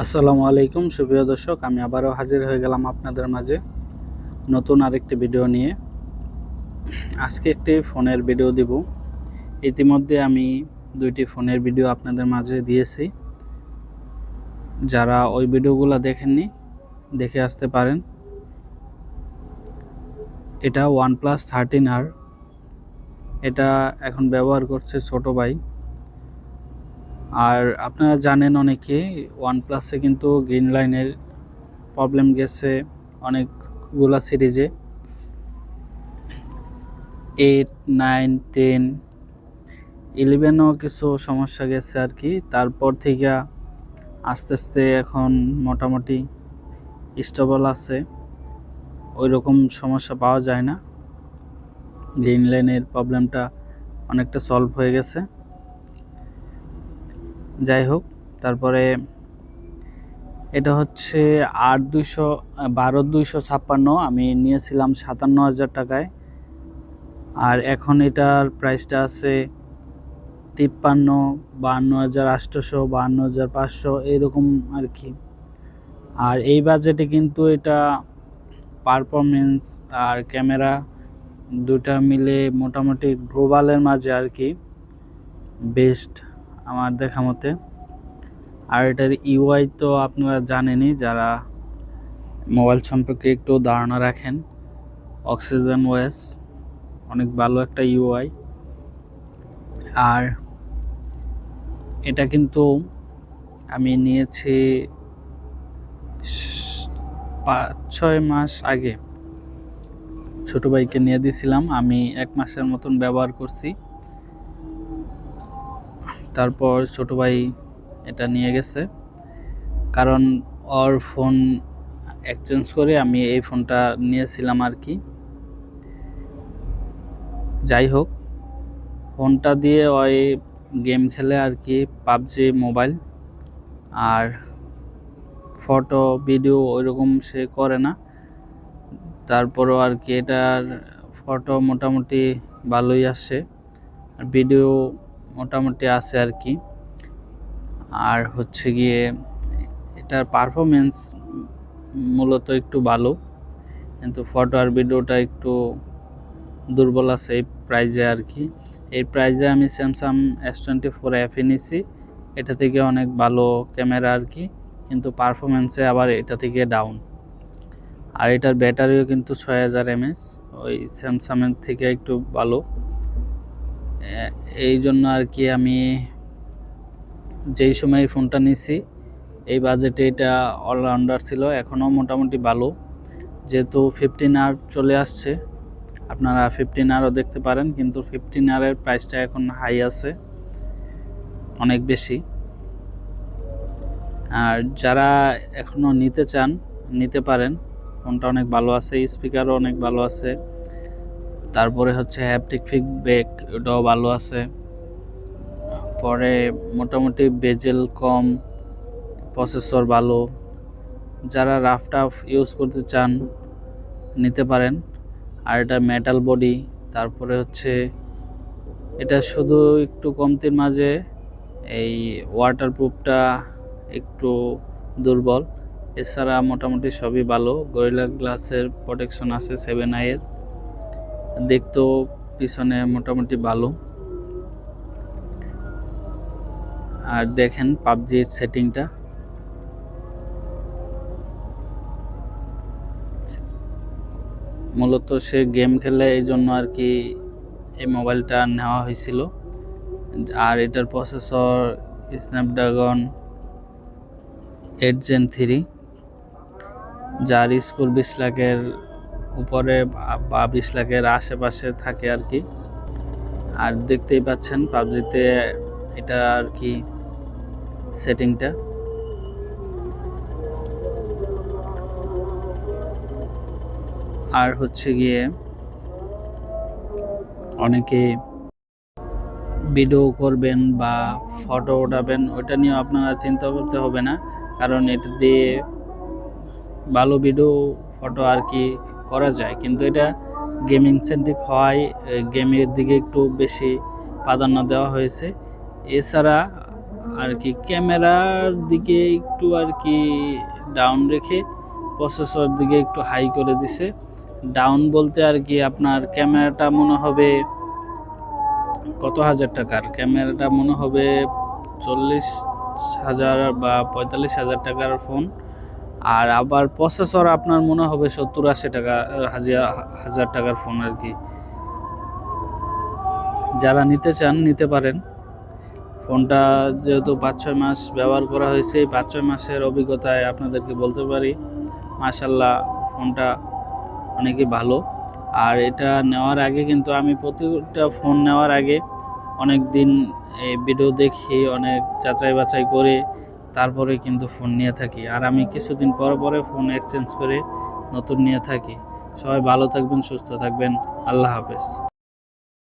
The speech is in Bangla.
আসসালামু আলাইকুম সুপ্রিয় দর্শক, আমি আবারও হাজির হয়ে গেলাম আপনাদের মাঝে নতুন আরেকটি ভিডিও নিয়ে। আজকে একটি ফোনের ভিডিও দিব। ইতিমধ্যে আমি দুইটি ফোনের ভিডিও আপনাদের মাঝে দিয়েছি। যারা ওই ভিডিওগুলো দেখেননি দেখে আসতে পারেন। এটা OnePlus 13R, এটা এখন ব্যবহার করছে ছোট ভাই। আর আপনারা জানেন অনেকে OnePlus-এ কিন্তু গ্রিন লাইনের প্রবলেম গেছে অনেকগুলা সিরিজে, 8, 9, 10, 11ও কিছু সমস্যা গেছে আর কি। তারপর থেকে আস্তে আস্তে এখন মোটামুটি স্টেবল আছে, ওই রকম সমস্যা পাওয়া যায় না। গ্রিন লাইনের প্রবলেমটা অনেকটা সলভ হয়ে গেছে। যাই হোক, তারপরে এটা হচ্ছে 1256, আমি নিয়েছিলাম 57,000 টাকায়। আর এখন এটার প্রাইসটা আছে 53, 52,800, 52,500 এরকম আর কি। আর এই বাজেটে কিন্তু এটা পারফরমেন্স আর ক্যামেরা দুটা মিলে মোটামুটি গ্লোবালের মাঝে আর কি বেস্ট আমার দেখা মতে। আর এটার ইউআই তো আপনারা জানেনই, যারা মোবাইল সম্পর্কে একটু ধারণা রাখেন। অক্সিজেন ওএস অনেক ভালো একটা ইউআই। আর এটা কিন্তু আমি নিয়েছি 5-6 মাস আগে, ছোট ভাইকে নিয়ে দিয়েছিলাম। আমি 1 মাসের মতন ব্যবহার করছি, তারপর ছোট ভাই এটা নিয়ে গেছে। কারণ ওর ফোন এক্সচেঞ্জ করে আমি এই ফোনটা নিয়েছিলাম আর কি। যাই হোক, ফোনটা দিয়ে ওই গেম খেলে আর কি, পাবজি মোবাইল। আর ফটো ভিডিও ওইরকম সে করে না। তারপরও আর কি এটার ফটো মোটামুটি ভালোই আসে, আর ভিডিও মোটামুটি আছে আর কি। আর হচ্ছে গিয়ে এটার পারফরমেন্স মূলত একটু ভালো, কিন্তু ফটো আর ভিডিওটা একটু দুর্বল আছে এই প্রাইজে আর কি। এই প্রাইজে আমি স্যামসাং S24 নিয়েছি, এটা থেকে অনেক ভালো ক্যামেরা আর কি, কিন্তু পারফরমেন্সে আবার এটা থেকে ডাউন। আর এটার ব্যাটারিও কিন্তু 6000 mAh, ওই স্যামসাংয়ের থেকে একটু ভালো। এই জন্য আর কি আমি যেই সময় ফোনটা নিছি এই বাজেটে এটা অলরাউন্ডার ছিল, এখনও মোটামুটি ভালো। যেহেতু 15R চলে আসছে, আপনারা 15Rও দেখতে পারেন, কিন্তু 15R-এর প্রাইসটা এখন হাই আছে, অনেক বেশি। আর যারা এখনও নিতে চান নিতে পারেন, ফোনটা অনেক ভালো আছে, স্পিকারও অনেক ভালো আছে। তারপরে হচ্ছে হ্যাপটিক ফিডব্যাক, ওটাও ভালো আছে। পরে মোটামুটি বেজেল কম, প্রসেসর ভালো। যারা রাফ টাফ ইউজ করতে চান নিতে পারেন। আর এটা মেটাল বডি, তারপরে হচ্ছে এটা শুধু একটু কমতির মাঝে এই ওয়াটারপ্রুফটা একটু দুর্বল, এছাড়া মোটামুটি সবই ভালো। গরিলা গ্লাসের প্রোটেকশন আছে 7i এর, দেখতেও পিছনে মোটামুটি ভালো। আর দেখেন পাবজির সেটিংটা, মূলত সে গেম খেলে এই জন্য আর কি এই মোবাইলটা নেওয়া হয়েছিল। আর এটার প্রসেসর স্ন্যাপড্রাগন 8 Gen 3, যার স্কোর 20 লাখের উপরে বা 20 লাখের আশেপাশে থাকে আর কি। আর দেখতেই পাচ্ছেন পাবজিতে এটা আর কি সেটিংটা। আর হচ্ছে গিয়ে অনেকে ভিডিও করবেন বা ফটো ওঠাবেন, ওটা নিয়ে আপনারা চিন্তা করতে হবে না, কারণ এটা দিয়ে ভালো ভিডিও ফটো আর কি করা যায়। কিন্তু এটা গেমিং সেন্ট্রিক হওয়ায় গেমের দিকে একটু বেশি প্রাধান্য দেওয়া হয়েছে। এছাড়া আর কি ক্যামেরার দিকে একটু আর কি ডাউন রেখে প্রসেসর দিকে একটু হাই করে দিছে। ডাউন বলতে আর কি আপনার ক্যামেরাটা মনে হবে কত হাজার টাকার, ক্যামেরাটা মনে হবে 40,000 বা 45,000 টাকার ফোন। আর আবার প্রসেসর আপনার মনে হবে 70-80 টাকা হাজার টাকার ফোন আর কি। যারা নিতে চান নিতে পারেন। ফোনটা যেহেতু 5-6 মাস ব্যবহার করা হয়েছে, এই 5-6 মাসের অভিজ্ঞতায় আপনাদেরকে বলতে পারি মাশাআল্লাহ ফোনটা অনেকই ভালো। আর এটা নেওয়ার আগে কিন্তু আমি প্রতিটা ফোন নেওয়ার আগে অনেক দিন এই ভিডিও দেখি, অনেক যাচাই বাছাই করে তারপরে কিন্তু ফোন নিয়ে থাকি। আর আমি কিছুদিন পরে ফোন এক্সচেঞ্জ করে নতুন নিয়ে থাকি। সবাই ভালো থাকবেন, সুস্থ থাকবেন। আল্লাহ হাফেজ।